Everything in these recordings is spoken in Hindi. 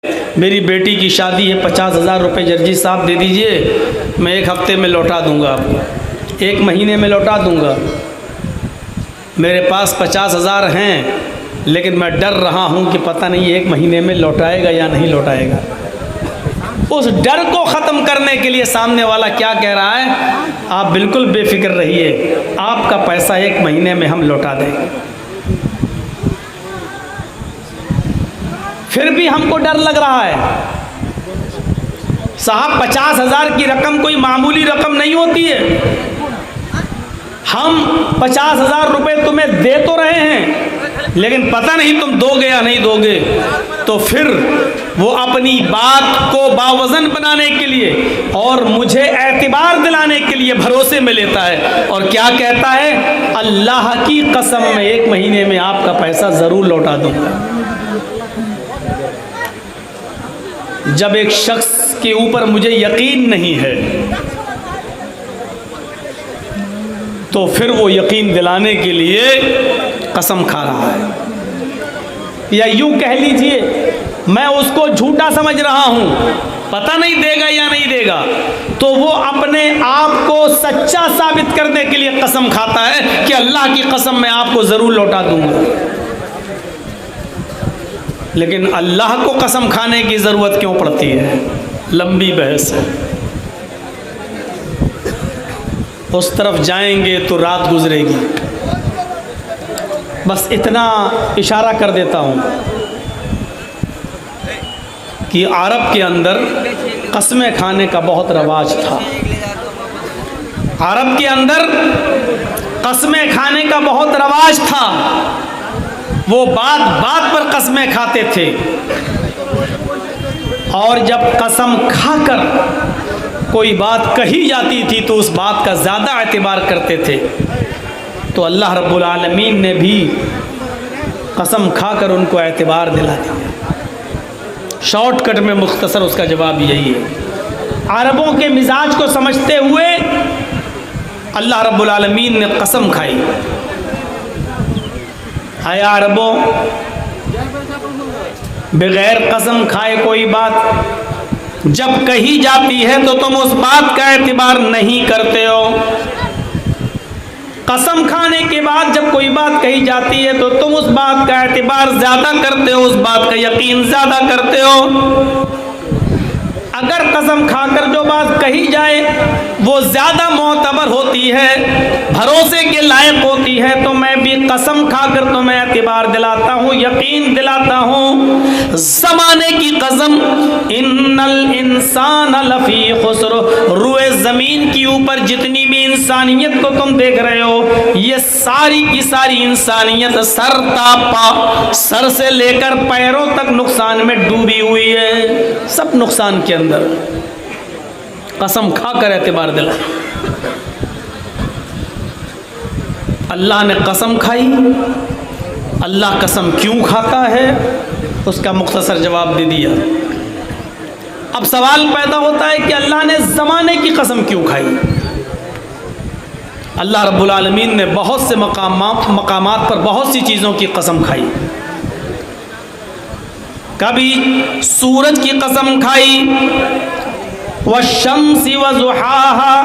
मेरी बेटी की शादी है, 50,000 रुपये जर्जी साहब दे दीजिए, मैं 1 हफ्ते में लौटा दूंगा आपको, 1 महीने में लौटा दूंगा। मेरे पास 50,000 हैं, लेकिन मैं डर रहा हूं कि पता नहीं 1 महीने में लौटाएगा या नहीं लौटाएगा। उस डर को ख़त्म करने के लिए सामने वाला क्या कह रहा है, आप बिल्कुल बेफिक्र रहिए, आपका पैसा 1 महीने में हम लौटा देंगे। फिर भी हमको डर लग रहा है। साहब 50,000 की रकम कोई मामूली रकम नहीं होती है। हम 50,000 रुपये तुम्हें दे तो रहे हैं, लेकिन पता नहीं तुम दोगे या नहीं दोगे। तो फिर वो अपनी बात को बावजन बनाने के लिए और मुझे एतबार दिलाने के लिए भरोसे में लेता है और क्या कहता है, अल्लाह की कसम मैं 1 महीने में आपका पैसा ज़रूर लौटा दूंगा। जब एक शख्स के ऊपर मुझे यकीन नहीं है तो फिर वो यकीन दिलाने के लिए कसम खा रहा है, या यूं कह लीजिए मैं उसको झूठा समझ रहा हूं, पता नहीं देगा या नहीं देगा, तो वो अपने आप को सच्चा साबित करने के लिए कसम खाता है कि अल्लाह की कसम मैं आपको ज़रूर लौटा दूंगा। लेकिन अल्लाह को कसम खाने की ज़रूरत क्यों पड़ती है, लंबी बहस है। उस तरफ जाएंगे तो रात गुजरेगी। बस इतना इशारा कर देता हूँ कि अरब के अंदर कस्में खाने का बहुत रवाज था। अरब के अंदर कस्में खाने का बहुत रवाज था। वो बात बात पर कस्में खाते थे और जब कसम खाकर कोई बात कही जाती थी तो उस बात का ज़्यादा एतबार करते थे। तो अल्लाह रब्बुल आलमीन ने भी कसम खाकर उनको एतबार दिला दिया। शॉर्टकट में मुख्तसर उसका जवाब यही है। अरबों के मिजाज को समझते हुए अल्लाह रब्बुल आलमीन ने कसम खाई। आया अरबों, बगैर कसम खाए कोई बात जब कही जाती है तो तुम उस बात का एतबार नहीं करते हो। कसम खाने के बाद जब कोई बात कही जाती है तो तुम उस बात का एतबार ज़्यादा करते हो, उस बात का यकीन ज़्यादा करते हो। अगर कसम खाकर जो बात कही जाए वो ज़्यादा मोतबर होती है, भरोसे के लायक होती है, तो मैं भी कसम खाकर तुम्हें एतबार दिलाता हूँ, यकीन दिलाता हूँ। ज़माने की कसम, इन्नल इंसान लफ़ी खुस्र, रुए ज़मीन के ऊपर जितनी भी इंसानियत को तुम देख रहे हो, ये सारी की सारी इंसानियत सर तापा, सर से लेकर पैरों तक नुकसान में डूबी हुई है। सब नुकसान के अंदर कसम खाकर एतबार दिला। अल्लाह ने कसम खाई। अल्लाह कसम क्यों खाता है उसका मुख्तसर जवाब दे दिया। अब सवाल पैदा होता है कि अल्लाह ने ज़माने की कसम क्यों खाई। अल्लाह रब्बुल आलमीन ने बहुत से मकामात पर बहुत सी चीज़ों की कसम खाई। कभी सूरज की कसम खाई, वश्शम्सी वज़ुहाहा,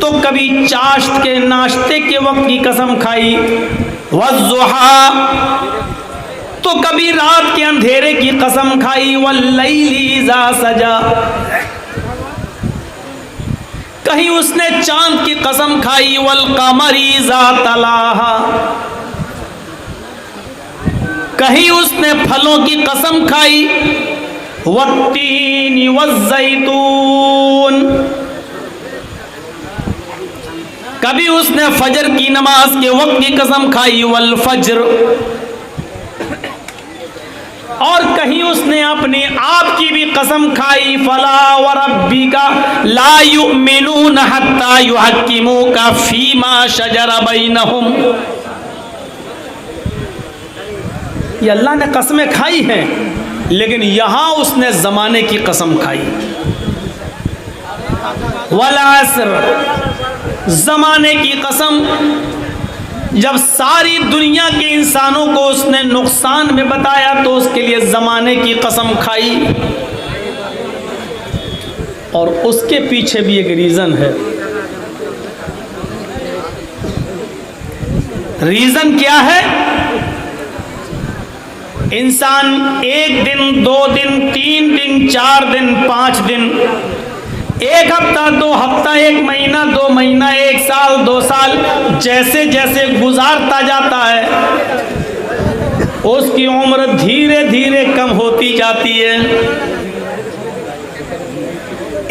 तो कभी चाश्त के नाश्ते के वक्त की कसम खाई, वज़ुहा, तो कभी रात के अंधेरे की कसम खाई, वल्लैली इज़ा सजा, कहीं उसने चांद की कसम खाई, वल्क़मरी इज़ा तलाहा, कहीं उसने फलों की कसम खाई, वत्तीन वज़्ज़ैतून, कभी उसने फजर की नमाज के वक्त की कसम खाई, वल फज्र, और कहीं उसने अपने आप की भी कसम खाई, फला व रब्बिका ला युमिनून हत्ता युहक्किमूका फीमा शजरा बैनहुम। ये अल्लाह ने कसमें खाई हैं, लेकिन यहाँ उसने ज़माने की कसम खाई। वल अस्र, ज़माने की कसम, जब सारी दुनिया के इंसानों को उसने नुकसान में बताया तो उसके लिए ज़माने की कसम खाई। और उसके पीछे भी एक रीज़न है। रीज़न क्या है? इंसान 1 दिन, 2 दिन, 3 दिन, 4 दिन, 5 दिन, 1 हफ्ता, 2 हफ्ता, 1 महीना, 2 महीना, 1 साल, 2 साल, जैसे जैसे गुजारता जाता है उसकी उम्र धीरे धीरे कम होती जाती है।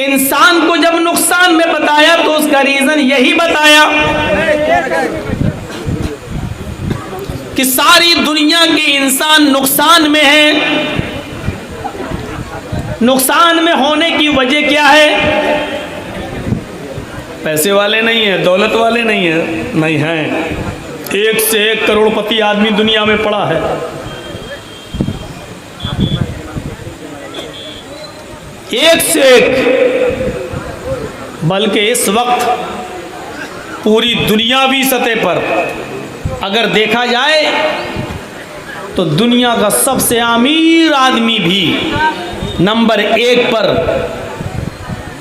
इंसान को जब नुकसान में बताया तो उसका रीजन यही बताया कि सारी दुनिया के इंसान नुकसान में हैं। नुकसान में होने की वजह क्या है? पैसे वाले नहीं है, दौलत वाले नहीं है, नहीं है। 1 से 1 करोड़पति आदमी दुनिया में पड़ा है। एक से एक, बल्कि इस वक्त पूरी दुनियावी सतह पर अगर देखा जाए तो दुनिया का सबसे अमीर आदमी भी नंबर 1 पर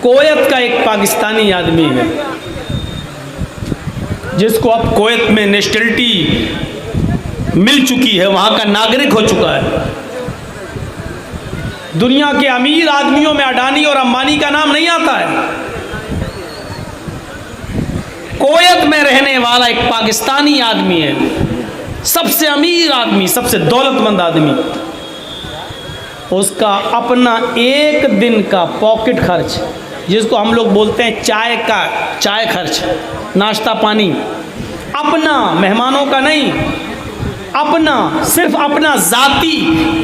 कुवैत का एक पाकिस्तानी आदमी है, जिसको अब कुवैत में नेशनलिटी मिल चुकी है, वहाँ का नागरिक हो चुका है। दुनिया के अमीर आदमियों में अडानी और अंबानी का नाम नहीं आता है। कुवैत में रहने वाला एक पाकिस्तानी आदमी है, सबसे अमीर आदमी, सबसे दौलतमंद आदमी। उसका अपना 1 दिन का पॉकेट खर्च, जिसको हम लोग बोलते हैं चाय खर्च, नाश्ता पानी, अपना, मेहमानों का नहीं, अपना, सिर्फ अपना जाती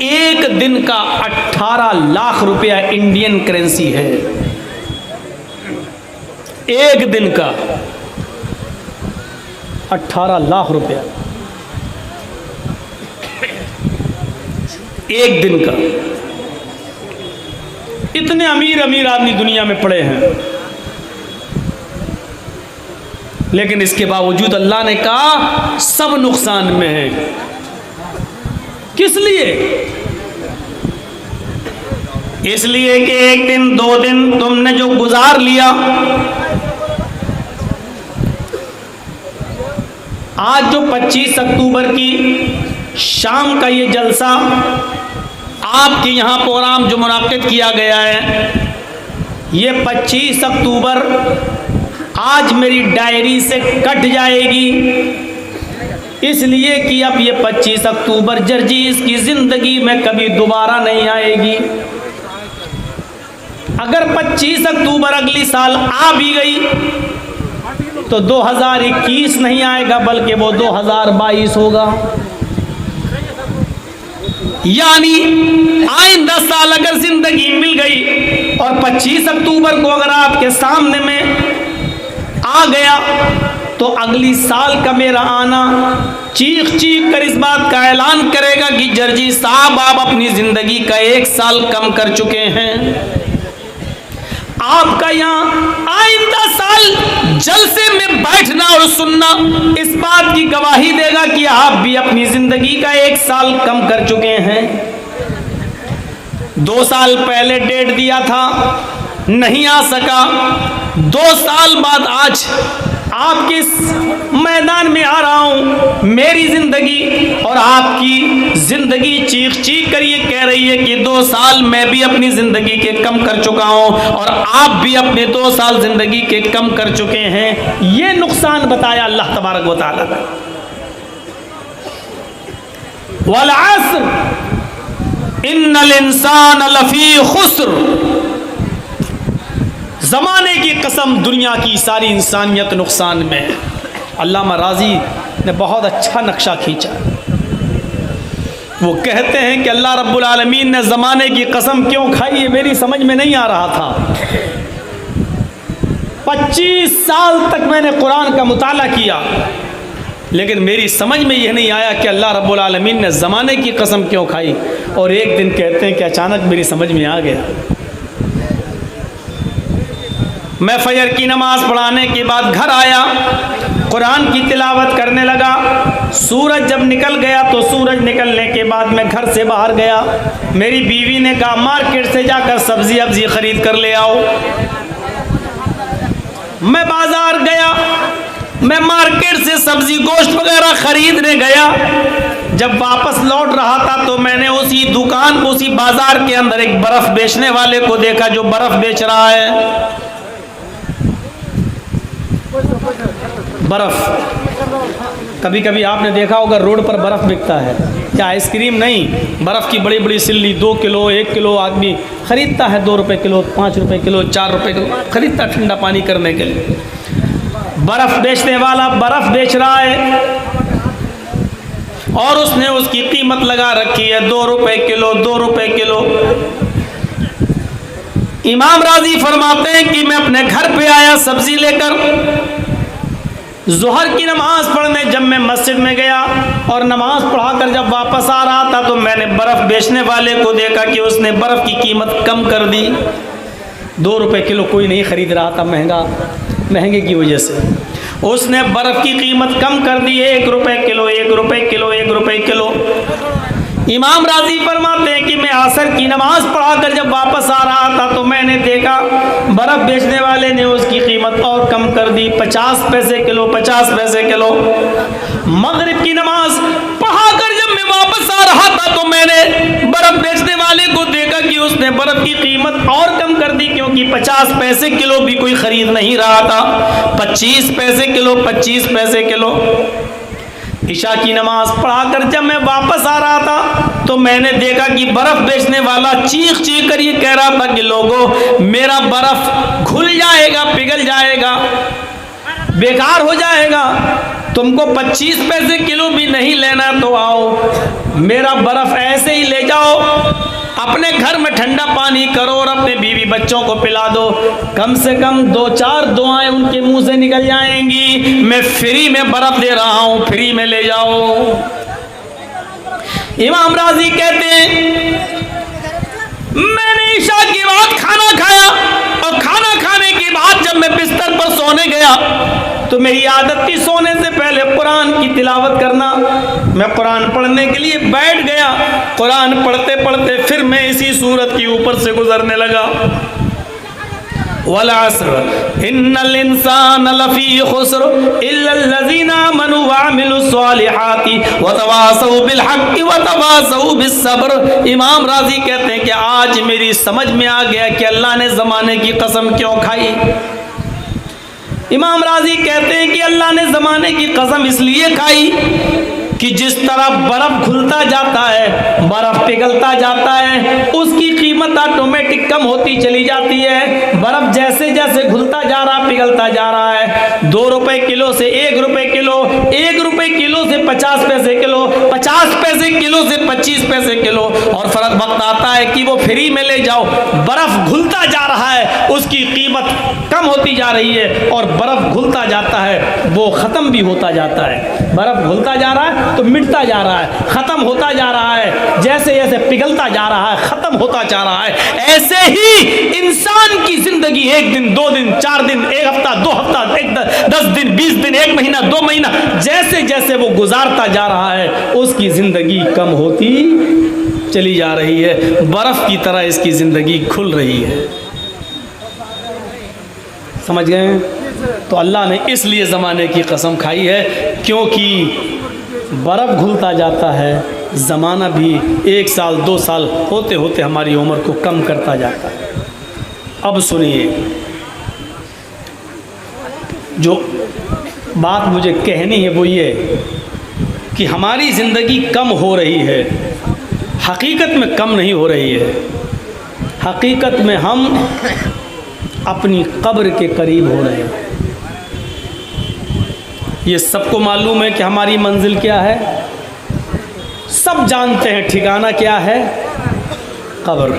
1 दिन का 18 लाख रुपया इंडियन करेंसी है। 1 दिन का 18 लाख रुपया, 1 दिन का। इतने अमीर अमीर आदमी दुनिया में पड़े हैं, लेकिन इसके बावजूद अल्लाह ने कहा सब नुकसान में है। किस लिए? इसलिए कि 1 दिन, 2 दिन तुमने जो गुजार लिया, आज जो 25 अक्टूबर की शाम का ये जलसा आपके यहाँ प्रोग्राम जो मुनाकिद किया गया है, ये 25 अक्टूबर आज मेरी डायरी से कट जाएगी, इसलिए कि अब ये 25 अक्टूबर जर्जीस की ज़िंदगी में कभी दोबारा नहीं आएगी। अगर 25 अक्टूबर अगली साल आ भी गई तो 2021 नहीं आएगा, बल्कि वो 2022 होगा। यानी आइंदा साल अगर जिंदगी मिल गई और 25 अक्टूबर को अगर आपके सामने में आ गया तो अगली साल का मेरा आना चीख चीख कर इस बात का ऐलान करेगा कि जर्जी साहब आप अपनी जिंदगी का 1 साल कम कर चुके हैं। आपका यहाँ आइंदा साल जलसे में बैठना और सुनना इस बात की गवाही देगा कि आप भी अपनी जिंदगी का 1 साल कम कर चुके हैं। 2 साल पहले डेट दिया था, नहीं आ सका। 2 साल बाद आज आपके इस मैदान में आ रहा हूं। मेरी जिंदगी और आपकी जिंदगी चीख चीख कर ये कह रही है कि 2 साल मैं भी अपनी जिंदगी के कम कर चुका हूं और आप भी अपने 2 साल जिंदगी के कम कर चुके हैं। ये नुकसान बताया अल्लाह तबारक व तआला ने। वल अस्र इन्नल इंसान लफी खुस्र, ज़माने की कसम दुनिया की सारी इंसानियत नुकसान में है। अल्लामा राजी ने बहुत अच्छा नक्शा खींचा। वो कहते हैं कि अल्लाह रब्बुल आलमीन ने ज़माने की कसम क्यों खाई, ये मेरी समझ में नहीं आ रहा था। 25 साल तक मैंने कुरान का मुताला किया, लेकिन मेरी समझ में यह नहीं आया कि अल्लाह रब्बुल आलमीन ने ज़माने की कसम क्यों खाई। और एक दिन कहते हैं कि अचानक मेरी समझ में आ गया। मैं फजर की नमाज पढ़ाने के बाद घर आया कुरान की तिलावत करने लगा। सूरज जब निकल गया तो सूरज निकलने के बाद मैं घर से बाहर गया। मेरी बीवी ने कहा मार्केट से जाकर सब्जी अब्जी खरीद कर ले आओ। मैं बाजार गया, मैं मार्केट से सब्जी गोश्त वगैरह खरीदने गया। जब वापस लौट रहा था तो मैंने उसी दुकान, उसी बाजार के अंदर एक बर्फ बेचने वाले को देखा जो बर्फ बेच रहा है। बर्फ कभी कभी आपने देखा होगा रोड पर बर्फ बिकता है, या आइसक्रीम नहीं, बर्फ की बड़ी बड़ी सिल्ली 2 किलो 1 किलो आदमी खरीदता है, 2 रुपए किलो, 5 रुपए किलो, 4 रुपए किलो खरीदता ठंडा पानी करने के लिए। बर्फ बेचने वाला बर्फ बेच रहा है और उसने उसकी कीमत लगा रखी है 2 रुपए किलो, 2 रुपए किलो। इमाम राजी फरमाते हैं कि मैं अपने घर पे आया सब्जी लेकर, ज़ोहर की नमाज पढ़ने जब मैं मस्जिद में गया और नमाज पढ़ाकर जब वापस आ रहा था तो मैंने बर्फ़ बेचने वाले को देखा कि उसने बर्फ़ की कीमत कम कर दी। 2 रुपए किलो कोई नहीं ख़रीद रहा था, महंगे की वजह से उसने बर्फ़ की कीमत कम कर दी, 1 रुपए किलो, 1 रुपए किलो, 1 रुपए किलो। इमाम राजी फरमाते हैं कि मैं असर की नमाज पढ़ाकर जब वापस आ रहा था तो मैंने देखा बर्फ़ बेचने वाले ने उसकी कीमत और कम कर दी, 50 पैसे किलो, 50 पैसे किलो। मगरिब की नमाज पढ़ाकर जब मैं वापस आ रहा था तो मैंने बर्फ़ बेचने वाले को देखा कि उसने बर्फ़ की कीमत और कम कर दी, क्योंकि 50 पैसे किलो भी कोई ख़रीद नहीं रहा था, 25 पैसे किलो, 25 पैसे किलो। इशा की नमाज पढ़ाकर जब मैं वापस आ रहा था तो मैंने देखा कि बर्फ़ बेचने वाला चीख चीख कर ये कह रहा था कि लोगों मेरा बर्फ़ घुल जाएगा, पिघल जाएगा, बेकार हो जाएगा, तुमको 25 पैसे किलो भी नहीं लेना तो आओ मेरा बर्फ़ ऐसे ही ले जाओ, अपने घर में ठंडा पानी करो और अपने बीवी बच्चों को पिला दो, कम से कम 2-4 दुआएं उनके मुंह से निकल जाएंगी, मैं फ्री में बर्फ़ दे रहा हूँ, फ्री में ले जाओ। इमाम राजी कहते हैं मैंने ईशा के बाद खाना खाया और खाना खाने के बाद जब मैं बिस्तर पर सोने गया तो मेरी आदत थी सोने से पहले कुरान की तिलावत करना। मैं कुरान पढ़ने के लिए बैठ गया, कुरान पढ़ते पढ़ते फिर मैं इसी सूरत के ऊपर से गुजरने लगा। वल अस्र इन्नल इंसान लफी खुस्र इल्लल्लज़ीना आमनू व अमिलुस सालिहाति व तवासौ बिल हक़्क़ि व तवासौ बिस सब्र। इमाम राजी कहते हैं कि आज मेरी समझ में आ गया कि अल्लाह ने ज़माने की कसम क्यों खाई। इमाम राजी कहते हैं कि अल्लाह ने ज़माने की कसम इसलिए खाई कि जिस तरह बर्फ़ घुलता जाता है, बर्फ़ पिघलता जाता है, उसकी कीमत ऑटोमेटिक कम होती चली जाती है। बर्फ़ जैसे जैसे घुलता जा रहा, पिघलता जा रहा है, 2 रुपए किलो से 1 रुपए किलो, 1 रुपए किलो से 50 पैसे किलो, 50 पैसे किलो से 25 पैसे किलो, और फर्क वक्त आता है कि वो फ्री में ले जाओ, बर्फ़ घुलता जा रहा है, उसकी कीमत कम होती जा रही है, और बर्फ़ घुलता जाता है वो ख़त्म भी होता जाता है। बर्फ़ घुलता जा रहा है तो मिटता जा रहा है, ख़त्म होता जा रहा है, जैसे जैसे पिघलता जा रहा है, ख़त्म होता जा रहा है। ऐसे ही इंसान की ज़िंदगी 1 दिन, 2 दिन, 4 दिन, 1 हफ्ता, 2 हफ्ता, 10 दिन, 20 दिन, 1 महीना, 2 महीना, जैसे जैसे वो गुजारता जा रहा है उसकी ज़िंदगी कम होती चली जा रही है, बर्फ़ की तरह इसकी ज़िंदगी खुल रही है। समझ गए? तो अल्लाह ने इसलिए ज़माने की कसम खाई है क्योंकि बर्फ़ घुलता जाता है, ज़माना भी 1 साल 2 साल होते होते हमारी उम्र को कम करता जाता है। अब सुनिए, जो बात मुझे कहनी है वो ये कि हमारी ज़िंदगी कम हो रही है, हकीकत में कम नहीं हो रही है, हकीकत में हम अपनी कब्र के करीब हो रहे हैं। ये सबको मालूम है कि हमारी मंजिल क्या है, सब जानते हैं ठिकाना क्या है, कब्र।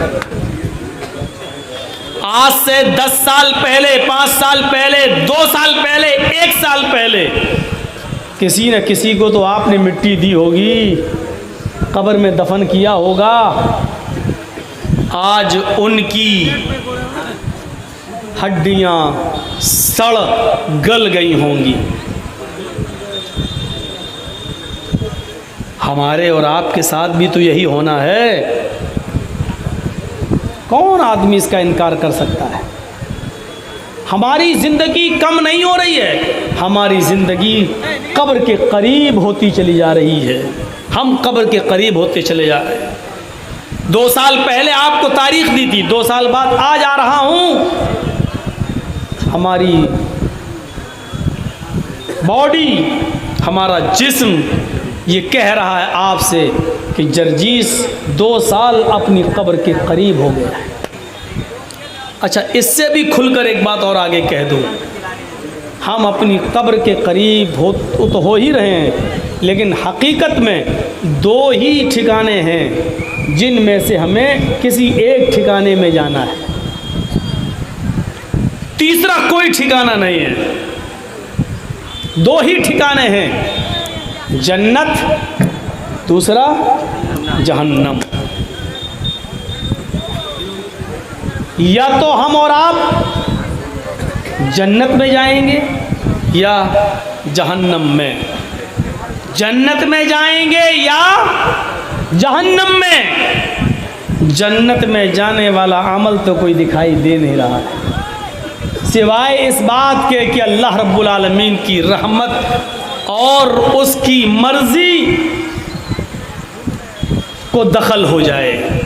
आज से 10 साल पहले, 5 साल पहले, 2 साल पहले, 1 साल पहले किसी न किसी को तो आपने मिट्टी दी होगी, कब्र में दफन किया होगा। आज उनकी हड्डियां सड़ गल गई होंगी, हमारे और आपके साथ भी तो यही होना है। कौन आदमी इसका इनकार कर सकता है? हमारी ज़िंदगी कम नहीं हो रही है, हमारी ज़िंदगी कब्र के करीब होती चली जा रही है। हम कब्र के करीब होते चले जा रहे हैं। 2 साल पहले आपको तारीख दी थी, 2 साल बाद आज आ रहा हूँ। हमारी बॉडी, हमारा जिस्म ये कह रहा है आपसे कि जर्जीस 2 साल अपनी कब्र के करीब हो गया है। अच्छा, इससे भी खुलकर एक बात और आगे कह दूँ, हम अपनी कब्र के करीब तो हो ही रहे हैं, लेकिन हकीकत में 2 ही ठिकाने हैं जिनमें से हमें किसी एक ठिकाने में जाना है, तीसरा कोई ठिकाना नहीं है। 2 ही ठिकाने हैं, जन्नत, दूसरा जहन्नम। या तो हम और आप जन्नत में जाएंगे या जहन्नम में, जन्नत में जाएंगे या जहन्नम में। जन्नत में जाने वाला अमल तो कोई दिखाई दे नहीं रहा है, सिवाय इस बात के कि अल्लाह रब्बुल आलमीन की रहमत और उसकी मर्जी को दखल हो जाए।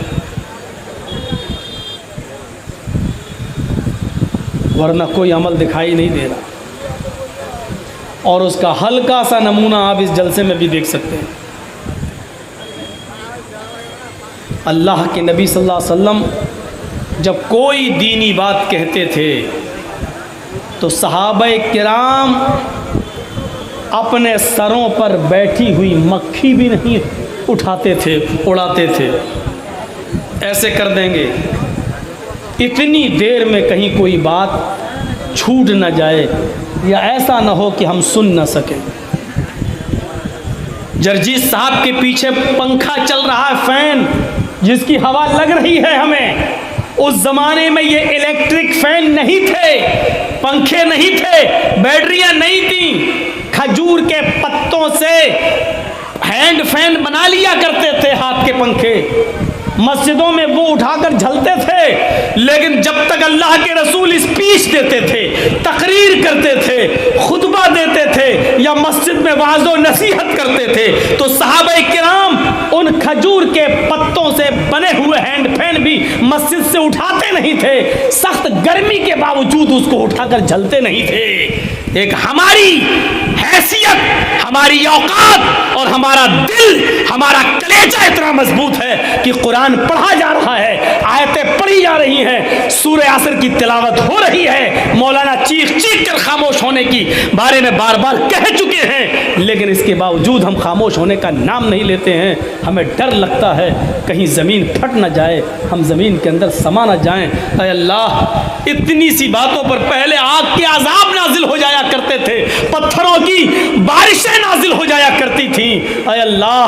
वरना कोई अमल दिखाई नहीं दे रहा। और उसका हल्का सा नमूना आप इस जलसे में भी देख सकते हैं। अल्लाह के नबी सल्लल्लाहु अलैहि वसल्लम जब कोई दीनी बात कहते थे तो सहाबाए किराम अपने सरों पर बैठी हुई मक्खी भी नहीं उठाते थे, उड़ाते थे। ऐसे कर देंगे इतनी देर में कहीं कोई बात छूट न जाए या ऐसा न हो कि हम सुन न सकें। जर्जीस साहब के पीछे पंखा चल रहा है, फैन जिसकी हवा लग रही है हमें। उस ज़माने में ये इलेक्ट्रिक फैन नहीं थे, पंखे नहीं थे, बैटरियां नहीं थी। खजूर के पत्तों से हैंड फैन बना लिया करते थे, हाथ के पंखे मस्जिदों में वो उठाकर झलते थे। लेकिन जब तक अल्लाह के रसूल स्पीच देते थे, तकरीर करते थे, खुतबा देते थे या मस्जिद में वाज़ो नसीहत करते थे, तो सहाबाए किराम उन खजूर के पत्तों से बने हुए हैंड फैन भी मस्जिद से उठाते नहीं थे। सख्त गर्मी के बावजूद उसको उठाकर झलते नहीं थे। एक हमारी हैसियत, हमारी औकात और हमारा दिल, हमारा कलेजा इतना मजबूत है कि कुरान पढ़ा जा रहा है, आयतें पढ़ी जा रही हैं, सूरह असर की तिलावत हो रही है। मौलाना चीख चीख कर खामोश होने की बारे में बार बार कह चुके हैं, लेकिन इसके बावजूद हम खामोश होने का नाम नहीं लेते हैं। हमें डर लगता है कहीं ज़मीन फट ना जाए, हम ज़मीन के अंदर समा ना जाएं। ऐ अल्लाह, इतनी सी बातों पर पहले आग के अजाब नाजिल हो जाया करते थे, पत्थरों की बारिशें नाजिल हो जाया करती थी। ऐ अल्लाह,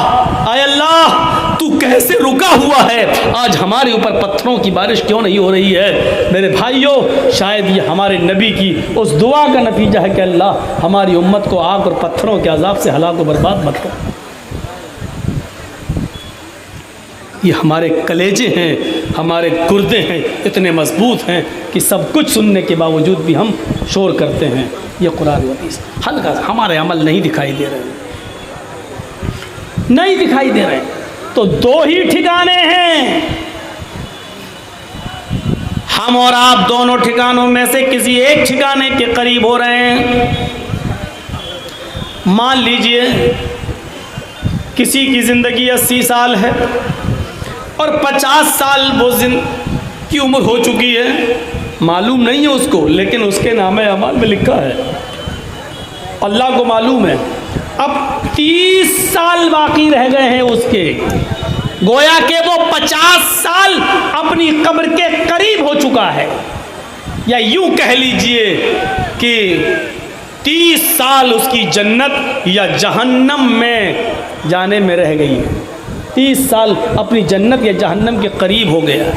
तू कैसे रुका हुआ है? आज हमारे ऊपर पत्थरों की बारिश क्यों नहीं हो रही है? मेरे भाइयों, शायद ये हमारे नबी की उस दुआ का नतीजा है कि अल्लाह हमारी उम्मत को आग और पत्थरों के अजाब से हलाक और बर्बाद मत कर। ये हमारे कलेजे हैं, हमारे गुर्दे हैं, इतने मजबूत हैं कि सब कुछ सुनने के बावजूद भी हम शोर करते हैं। ये कुरान हदीस हल्का हमारे अमल नहीं दिखाई दे रहे, नहीं दिखाई दे रहे। तो 2 ही ठिकाने हैं, हम और आप दोनों ठिकानों में से किसी एक ठिकाने के करीब हो रहे हैं। मान लीजिए किसी की ज़िंदगी 80 साल है और 50 साल वो की उम्र हो चुकी है, मालूम नहीं है उसको, लेकिन उसके नामे अमाल में लिखा है, अल्लाह को मालूम है। अब 30 साल बाकी रह गए हैं उसके, गोया के वो 50 साल अपनी कब्र के करीब हो चुका है। या यूं कह लीजिए कि 30 साल उसकी जन्नत या जहन्नम में जाने में रह गई है। 30 साल अपनी जन्नत या जहन्नम के करीब हो गया है।